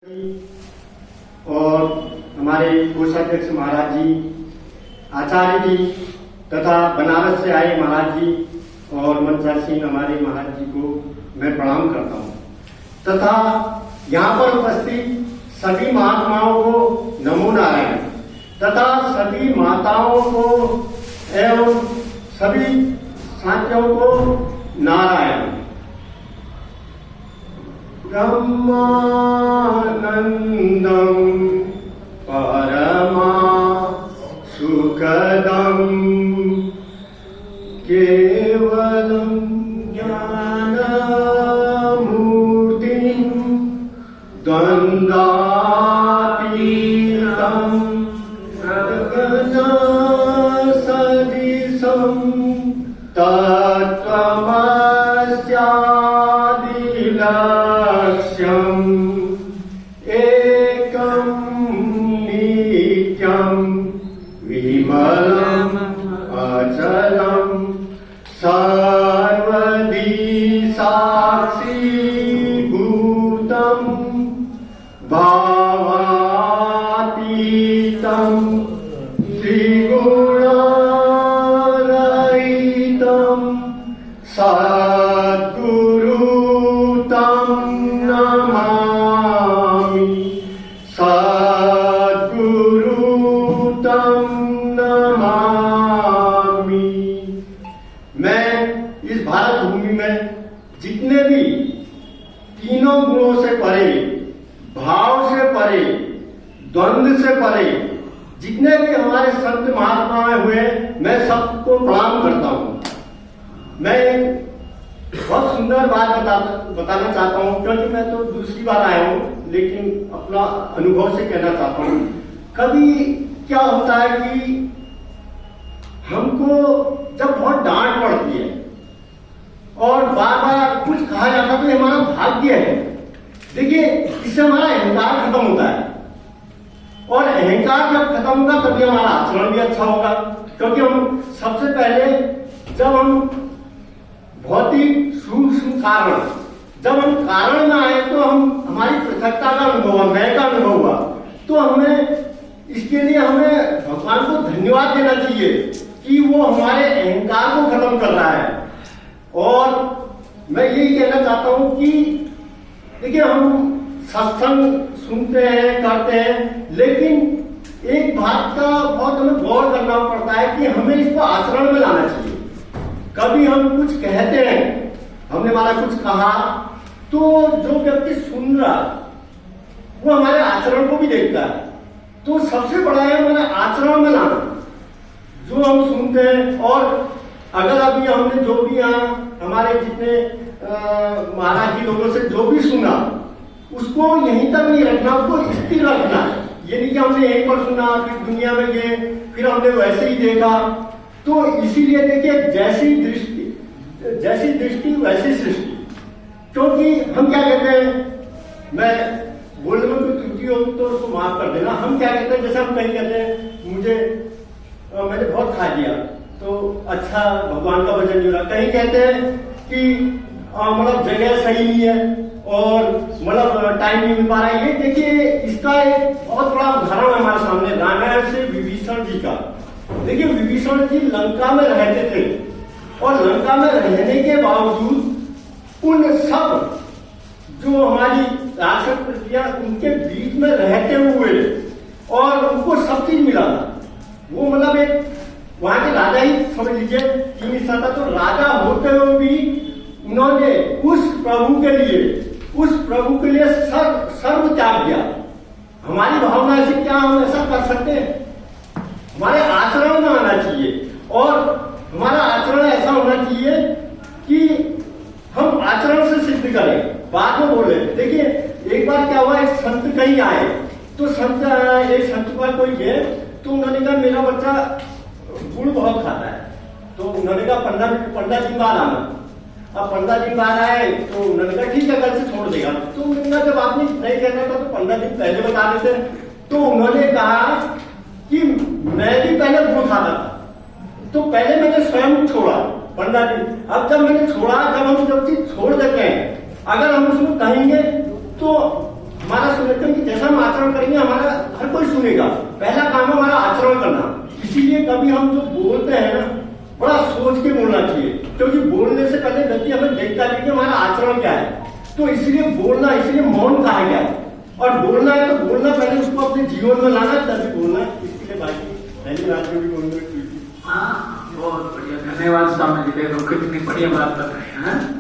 और हमारे कोषाध्यक्ष महाराज जी, आचार्य जी तथा बनारस से आए महाराज जी और मंचासीन हमारे महाराज जी को मैं प्रणाम करता हूँ तथा यहाँ पर उपस्थित सभी महात्माओं को नमो नारायण तथा सभी माताओं को एवं सभी साथियों को नारायण। ब्रह्मानंदं परमा सुखदं केवलं ज्ञानमूर्तिं द्वन्द्वातीतं प्रज्ञासदृशं एकं नित्यं विमलम् अचलं सर्वदी साक्षीभूतं भावातीतं त्रिगुणरहितं सद्गुरुतं नमामि सद्गुरुतं नमामि। मैं इस भारत भूमि में जितने भी तीनों गुणों से परे, भाव से परे, द्वंद्व से परे जितने भी हमारे संत महात्मा हुए, मैं सबको प्रणाम करता हूँ। मैं बहुत सुंदर बात बताना चाहता हूँ, क्योंकि मैं तो दूसरी बार आया हूँ, लेकिन अपना अनुभव से कहना चाहता हूँ। कभी क्या होता है कि हमको जब बहुत डांट पड़ती है और बार बार कुछ कहा जाता है तो हमारा भाग्य है। देखिए, इससे हमारा अहंकार खत्म होता है और अहंकार जब खत्म होगा तभी हमारा आचरण भी अच्छा होगा। क्योंकि हम सबसे पहले जब हम भौतिक सूक्ष्म कारण, जब हम कारण में आए तो हम हमारी पृथकता का अनुभव हुआ, मैं का अनुभव हुआ, तो हमें इसके लिए हमें भगवान को धन्यवाद देना चाहिए कि वो हमारे अहंकार को खत्म कर रहा है। और मैं यही कहना चाहता हूं कि देखिए, हम सत्संग सुनते हैं, करते हैं, लेकिन एक बात का बहुत हमें गौर करना पड़ता है कि हमें इसको आचरण में लाना चाहिए। कभी हम कुछ कहते हैं, हमने हमारा कुछ कहा, तो जो व्यक्ति सुन रहा वो हमारे आचरण को भी देखता है। तो सबसे बड़ा है हमारे आचरण में लाना जो हम सुनते हैं। और अगर अभी हमने जो भी यहाँ हमारे जितने महाराज जी लोगों से जो भी सुना, उसको यहीं तक नहीं रखना, उसको स्थिर रखना है। ये नहीं कि हमने एक बार सुना, फिर दुनिया में गए, फिर हमने वैसे ही देखा। तो इसीलिए देखिए, जैसी दृष्टि वैसी सृष्टि। क्योंकि हम क्या कहते हैं, मैं बोलने में कोई त्रुटि हो तो उसको माफ कर देना। हम क्या कहते हैं, जैसे हम कहीं कहते हैं मैंने बहुत खा लिया तो अच्छा भगवान का भजन नहीं हो रहा। कहीं कहते हैं कि मतलब जगह सही नहीं है और मतलब टाइम नहीं मिल पा रहा है। ये देखिए, इसका एक बहुत बड़ा उदाहरण हमारे सामने रामायण से विभीषण जी का। देखिए, विभीषण जी लंका में रहते थे और लंका में रहने के बावजूद उन सब जो हमारी राक्षस प्रक्रिया उनके बीच में रहते हुए और उनको सब चीज मिला था। वो मतलब एक वहां के राजा ही समझ लीजिए, किंग था। तो राजा होते हुए भी उन्होंने उस प्रभु के लिए सर्व त्याग दिया। हमारी भावना से क्या हम ऐसा कर सकते हैं? हमारे आचरण में आना चाहिए और हमारा आचरण ऐसा होना चाहिए कि हम आचरण से सिद्ध करें, बाद में बोले। देखिए, एक बार क्या हुआ, एक संत कहीं आए तो एक संत पर कोई गए तो उन्होंने कहा मेरा बच्चा गुड़ बहुत खाता है। तो उन्होंने कहा 15 दिन बाद आना। अब 15 दिन बाद आए तो उन्होंने कहा ठीक है, कल से छोड़ देगा। तो उन्होंने जब आपने नहीं कहना था तो 15 दिन पहले बता देते। तो उन्होंने कहा कि मैं भी पहले गुड़ खाता था, तो पहले मैंने स्वयं छोड़ा 15 दिन। अब जब मैंने छोड़ा, जब हम जब चीज छोड़ देते हैं, अगर हम उसको कहेंगे तो हमारा सुनते हैं कि जैसा हम आचरण करेंगे हमारा हर कोई सुनेगा। पहला काम है हमारा आचरण करना। इसीलिए कभी हम जो बोलते हैं ना बड़ा सोच के बोलना चाहिए, क्योंकि बोलने से पहले व्यक्ति हमें देखता है कि हमारा आचरण क्या है। तो इसलिए बोलना, इसलिए मौन कहा गया है। और बोलना है तो बोलना पहले उसको अपने जीवन में लाना तभी बोलना। इसके बाकी पहली बात जो भी बोलना। हाँ, बहुत बढ़िया, धन्यवाद स्वामी जी। देखो कितनी बढ़िया बात कर रहे हैं।